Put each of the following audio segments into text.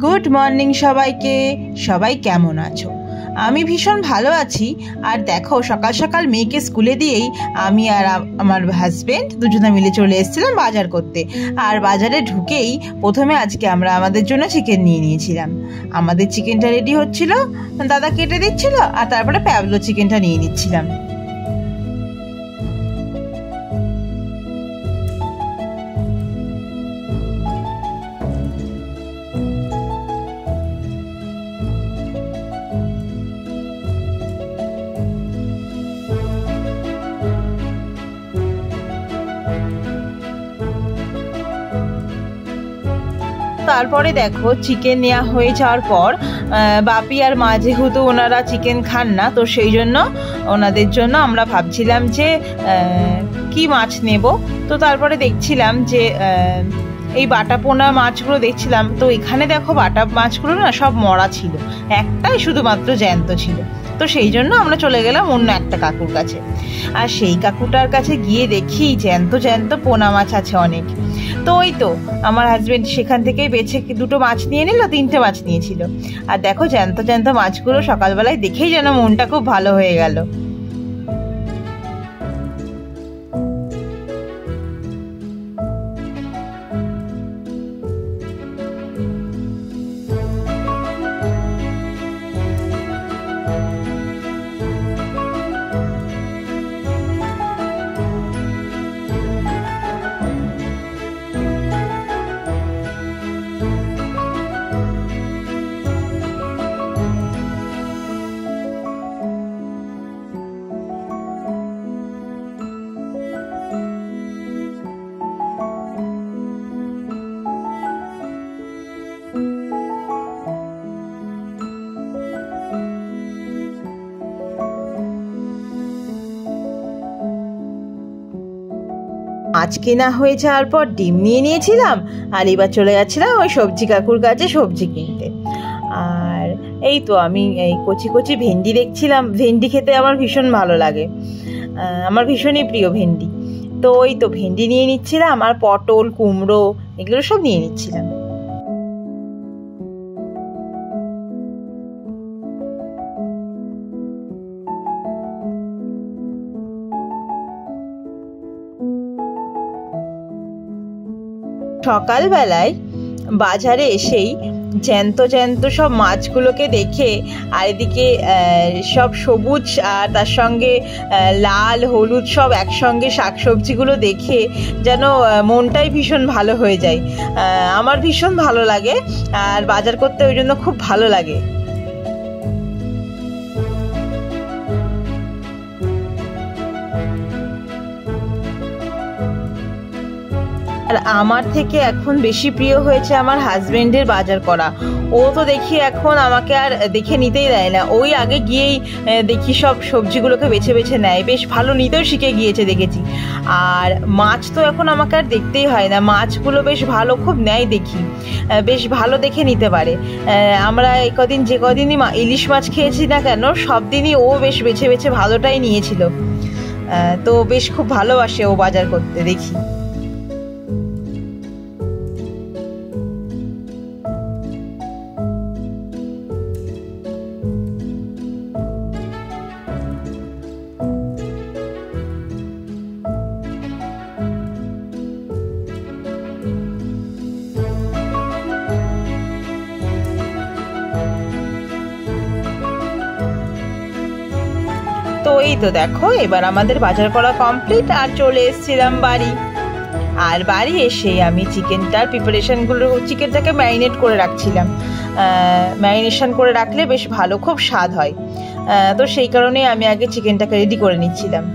Good morning সবাইকে। সবাই কেমন আছো? আমি ভীষণ ভালো আছি। আর দেখো, সকাল সকাল মেয়েকে স্কুলে দিয়েই আমি আর আমার হাজবেন্ড দুজনে মিলে চলে এসেছিলাম বাজার করতে। আর বাজারে ঢুকেই প্রথমে আজকে আমরা আমাদের জন্য চিকেন নিয়ে নিয়েছিলাম। আমাদের চিকেনটা রেডি হচ্ছিল, দাদা কেটে দিচ্ছিল, আর তারপরে প্যাবলো চিকেনটা নিয়ে নিচ্ছিলাম। তারপরে দেখো, চিকেন নেওয়া হয়ে যাওয়ার পর বাপি আর মা যেহেতু ওনারা চিকেন খান না, তো সেই জন্য ওনাদের জন্য আমরা ভাবছিলাম যে কি মাছ নেব। তো তারপরে দেখছিলাম যে এই বাটা পোনা মাছগুলো দেখছিলাম। তো এখানে দেখো, বাটা মাছগুলো না সব মরা ছিল, একটাই শুধুমাত্র জ্যান্ত ছিল। তো সেই জন্য আমরা চলে গেলাম অন্য একটা কাকুর কাছে। আর সেই কাকুটার কাছে গিয়ে দেখি জ্যান্ত জ্যান্ত পোনা মাছ আছে অনেক। তো ওই তো আমার হাজবেন্ড সেখান থেকেই বেছে দুটো মাছ নিয়ে নিল, তিনটে মাছ নিয়েছিল। আর দেখো, জ্যান্ত জ্যান্ত মাছগুলো সকালবেলায় দেখেই যেন মনটা খুব ভালো হয়ে গেল। মাছ কেনা হয়ে যাওয়ার পর ডিম নিয়ে নিয়েছিলাম, আর এবার চলে যাচ্ছিলাম ওই সবজি কাকুর কাছে সবজি কিনতে। আর এই তো আমি এই কচি কচি ভেন্ডি দেখছিলাম। ভেন্ডি খেতে আমার ভীষণ ভালো লাগে, আমার ভীষণই প্রিয় ভেন্ডি। তো ওই তো ভেন্ডি নিয়ে নিচ্ছিলাম, আর পটল, কুমড়ো এগুলো সব নিয়ে নিচ্ছিলাম। সকালবেলায় বাজারে এসেই জ্যান্ত জ্যান্ত সব মাছগুলোকে দেখে, আর এদিকে সব সবুজ আর তার সঙ্গে লাল হলুদ সব একসঙ্গে শাকসবজিগুলো দেখে যেন মনটাই ভীষণ ভালো হয়ে যায়। আমার ভীষণ ভালো লাগে, আর বাজার করতে ওই জন্য খুব ভালো লাগে। আর আমার থেকে এখন বেশি প্রিয় হয়েছে আমার হাজবেন্ডের বাজার করা। ও তো দেখি এখন আমাকে আর দেখে নিতেই দেয় না, ওই আগে গিয়েই দেখি সব সবজিগুলোকে বেছে বেছে নেয়, বেশ ভালো নিতেও শিখে গিয়েছে দেখেছি। আর মাছ তো এখন আমাকে আর দেখতেই হয় না, মাছগুলো বেশ ভালো খুব নেয় দেখি, বেশ ভালো দেখে নিতে পারে। আমরা এই কদিন যে কদিনই ইলিশ মাছ খেয়েছি না কেন, সব দিনই ও বেশ বেছে বেছে ভালোটাই নিয়েছিল। তো বেশ খুব ভালোবাসে ও বাজার করতে দেখি। তো এই তো দেখো, এবার আমাদের বাজার করা কমপ্লিট, আর চলে এসেছিলাম বাড়ি। আর বাড়ি এসে আমি চিকেনটার প্রিপারেশনগুলো, চিকেনটাকে ম্যারিনেট করে রাখছিলাম। ম্যারিনেশন করে রাখলে বেশ ভালো, খুব স্বাদ হয়। তো সেই কারণে আমি আগে চিকেনটাকে রেডি করে নিচ্ছিলাম।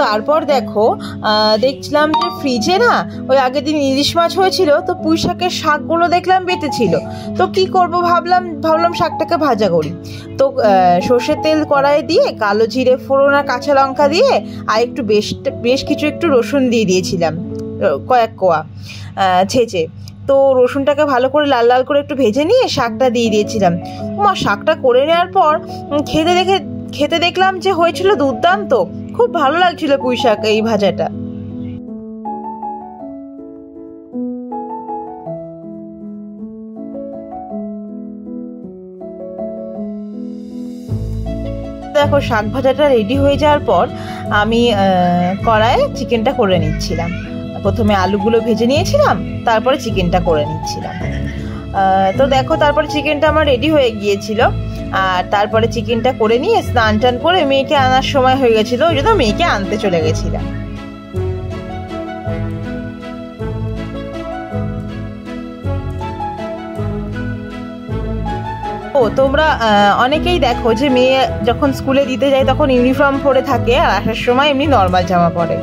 তারপর দেখো, দেখছিলাম যে ফ্রিজে না ওই আগের দিন ইলিশ মাছ হয়েছিল, তো পুঁই শাকের শাকগুলো দেখলাম বেঁচেছিল। তো কি করব ভাবলাম শাকটাকে ভাজা করি। তো সর্ষের তেল কড়াইয়ে দিয়ে কালো জিরে ফোড়ন আর কাঁচা লঙ্কা দিয়ে আর একটু বেশ কিছু একটু রসুন দিয়ে দিয়েছিলাম, কয়েক কোয়া ছেঁচে। তো রসুনটাকে ভালো করে লাল লাল করে একটু ভেজে নিয়ে শাকটা দিয়ে দিয়েছিলাম। মা শাকটা করে নেওয়ার পর খেতে দেখলাম যে হয়েছিল দুর্দান্ত, খুব ভালো লাগছিল পুঁই শাক এই ভাজাটা। দেখো শাক ভাজাটা রেডি হয়ে যাওয়ার পর আমি কড়াইয়ে চিকেনটা করে নিচ্ছিলাম। প্রথমে আলুগুলো ভেজে নিয়েছিলাম, তারপরে চিকেনটা করে নিচ্ছিলাম। তো দেখো তারপরে চিকেনটা আমার রেডি হয়ে গিয়েছিল, আর তারপরে চিকেনটা করে নিয়ে স্নান টান করে মেয়েকে আনার সময় হয়ে গেছিলো, ওই জন্য মেয়েকে আনতে চলে গেছিলাম। ও তোমরা অনেকেই দেখো যে মেয়ে যখন স্কুলে দিতে যায় তখন ইউনিফর্ম পরে থাকে, আর আসার সময় এমনি নর্মাল জামা পরে।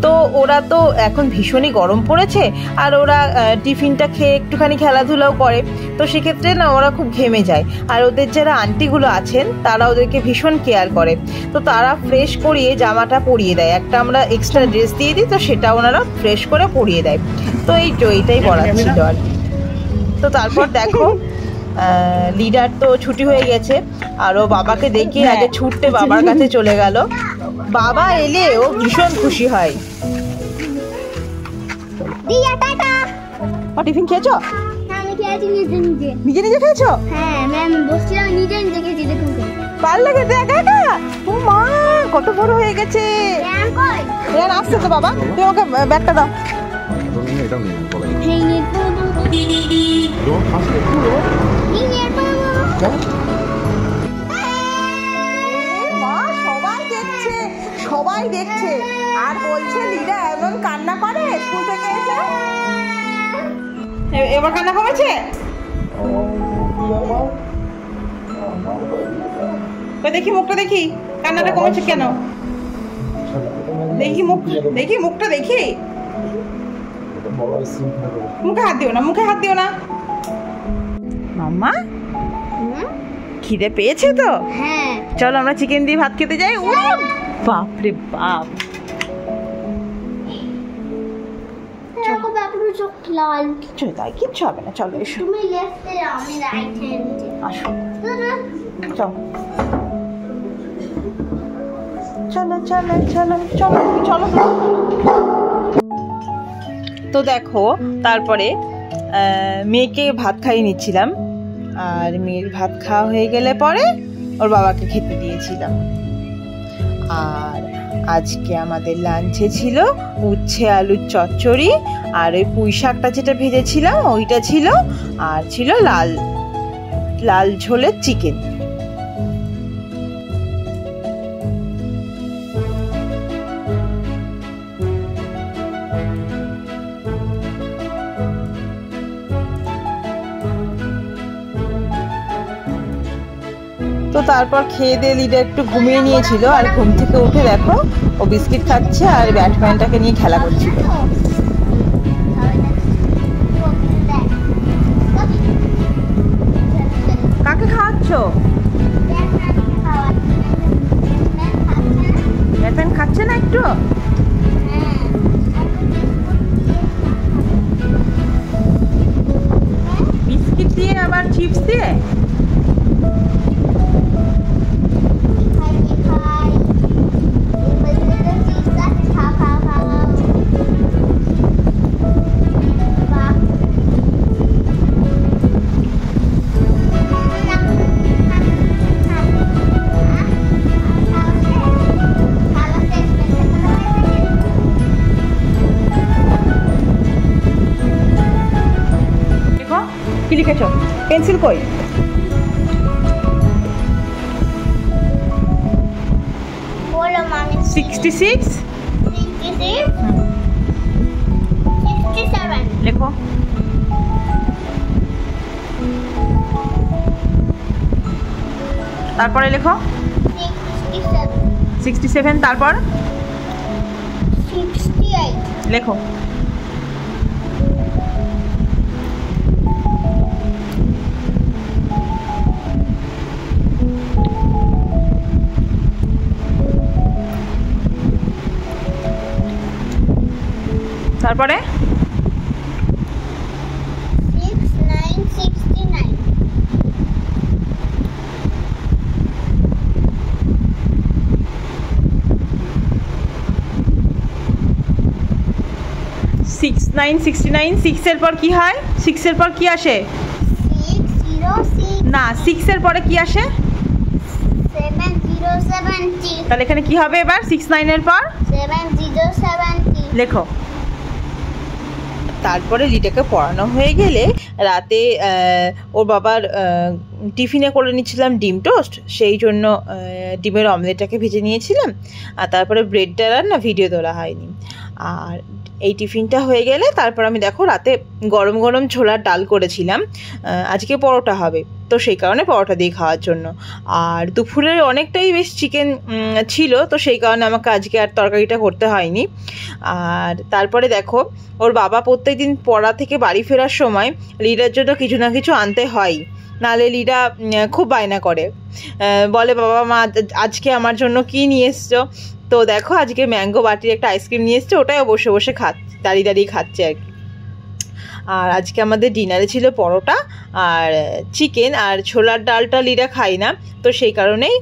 তো ওরা তো এখন ভীষণই গরম পড়েছে, আর ওরা টিফিনটা খেয়ে একটুখানি খেলাধুলাও করে, তো সেক্ষেত্রে না ওরা খুব ঘেমে যায়। আর ওদের যারা আন্টিগুলো আছেন তারা ওদেরকে ভীষণ কেয়ার করে, তো তারা ফ্রেশ করিয়ে জামাটা পরিয়ে দেয়। একটা আমরা এক্সট্রা ড্রেস দিয়ে দিই, তো সেটা ওনারা ফ্রেশ করে পরিয়ে দেয়। তো এইটাই বলার ছিল আর কি। তো তারপর দেখো লিডার তো ছুটি হয়ে গেছে, আর ও বাবাকে দেখে আগে ছুটতে বাবার কাছে চলে গেল। বাবা এলে ও ভীষণ খুশি হয়। টিফিন খেয়েছো? নিজে নিজে খেয়েছো? পারলে খেতে একা একা? ও মা কত বড় হয়ে গেছে। আসছে তো বাবা, তুমি আমাকে ব্যাগটা দাও। সবাই দেখছে আর বলছে লিডা এমন কান্না করে স্কুল থেকে এসে। এবার কান্না কমেছে? দেখি মুখটা, দেখি কান্নাটা কমেছে কেন, দেখি মুখটা দেখি। মুখে হাত দিও না, মুখে হাত দিও না। মাম্মা খিদে পেয়েছে তো? হ্যাঁ চলো আমরা চিকেন দিয়ে ভাত খেতে যাই। ও বাপরে বাপ, তাই কিচ্ছু হবে না, চলো এসো। তুমি লেফটে যাও, আমি রাইট হ্যান্ডে। আসো চলো চলো চলো চলো চলো চলো। তো দেখো তারপরে মেয়েকে ভাত খাইয়ে নিচ্ছিলাম, আর মেয়ের ভাত খাওয়া হয়ে গেলে পরে ওর বাবাকে খেতে দিয়েছিলাম। আর আজকে আমাদের লাঞ্চে ছিল উচ্ছে আলুর চচ্চড়ি, আর ওই পুঁই শাকটা যেটা ভেজেছিলাম ওইটা ছিল, আর ছিল লাল লাল ঝোলের চিকেন। তো তারপর খেয়ে দিয়ে লিডা একটু ঘুমিয়ে নিয়েছিল, আর ঘুম থেকে উঠে দেখো ও বিস্কিট খাচ্ছে আর ব্যাটম্যানটাকে নিয়ে খেলা করছিল। কাকে খাওয়াচ্ছ? ব্যাটম্যান খাচ্ছে না একটু? বিস্কিট দিয়ে আবার চিপস দিয়ে? কি লিখেছো? পেন্সিল কই? বলো মামি। 66 67 লেখো। তারপরে লেখো 67, তারপর 68 লেখো। তারপরে 9 69, 6-এর পর কি হয়? 6-এর পর কি আসে? 6 0 6 না, 6-এর পরে কি আসে? 7 0 70 তাহলে এখানে কি হবে এবার 6 9-এর পর? 7 0 70 লেখো। তারপরে লিটাকে পড়ানো হয়ে গেলে রাতে ওর বাবার টিফিনে করে নিচ্ছিলাম ডিম টোস্ট, সেই জন্য ডিমের অমলেটটাকে ভেজে নিয়েছিলাম। আর তারপরে ব্রেডটার আর না ভিডিও তোলা হয়নি। আর এই টিফিনটা হয়ে গেলে তারপর আমি দেখো রাতে গরম গরম ছোলার ডাল করেছিলাম। আজকে পরোটা হবে, তো সেই কারণে পরোটা দিয়ে খাওয়ার জন্য। আর দুপুরে অনেকটাই বেশ চিকেন ছিল, তো সেই কারণে আমাকে আজকে আর তরকারিটা করতে হয়নি। আর তারপরে দেখো ওর বাবা প্রত্যেকদিন পড়া থেকে বাড়ি ফেরার সময় লিডার জন্য কিছু না কিছু আনতে হয়, নাহলে লিডা খুব বায়না করে, বলে বাবা মা আজকে আমার জন্য কি নিয়ে এসছো। তো দেখো আজকে ম্যাঙ্গো বাটির একটা আইসক্রিম নিয়ে এসছে, ওটাও বসে বসে দাঁড়িয়ে দাঁড়িয়ে খাচ্ছে আর কি। আর আজকে আমাদের ডিনারে ছিল পরোটা আর চিকেন, আর ছোলার ডালটা লিডা খাই না, তো সেই কারণেই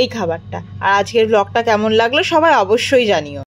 এই খাবারটা। আর আজকের ব্লগটা কেমন লাগলো সবাই অবশ্যই জানিও।